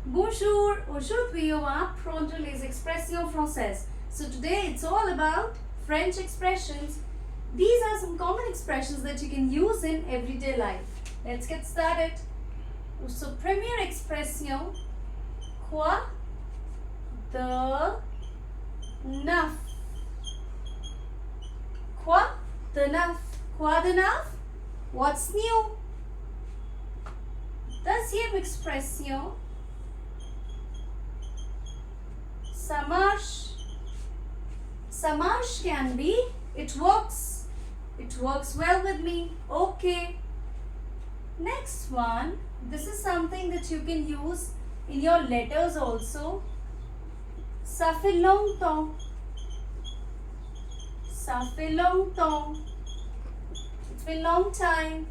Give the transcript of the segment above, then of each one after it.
Bonjour, aujourd'hui on va apprendre les expressions françaises. So today it's all about French expressions. These are some common expressions that you can use in everyday life. Let's get started. So première expression, quoi, neuf. Quoi de neuf? Quoi de neuf? What's new? Deuxième expression, ça marche. Ça marche can be it works. It works well with me. Okay. Next one, this is something that you can use in your letters also. Ça fait longtemps. Ça fait longtemps. It's been long time.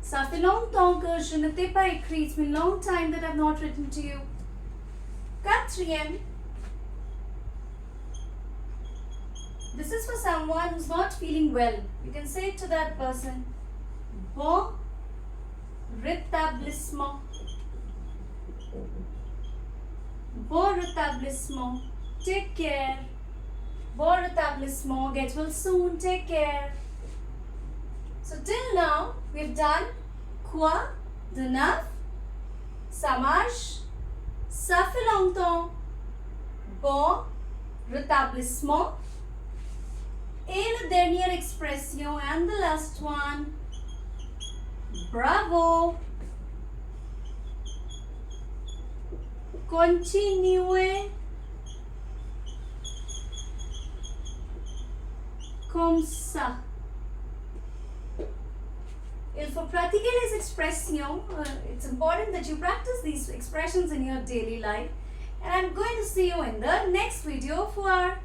Ça fait longtemps que je ne t'ai pas écrit. It's been long time that I've not written to you. Quatrième. This is for someone who's not feeling well. You can say to that person, bon rétablissement. Bon rétablissement. Take care. Bon rétablissement. Get well soon. Take care. So till now, we've done quoi de neuf, ça marche, ça fait longtemps, bon rétablissement, et la dernière expression and the last one, bravo, continuez, comme ça. Il faut pratiquer les expressions. It's important that you practice these expressions in your daily life. And I'm going to see you in the next video for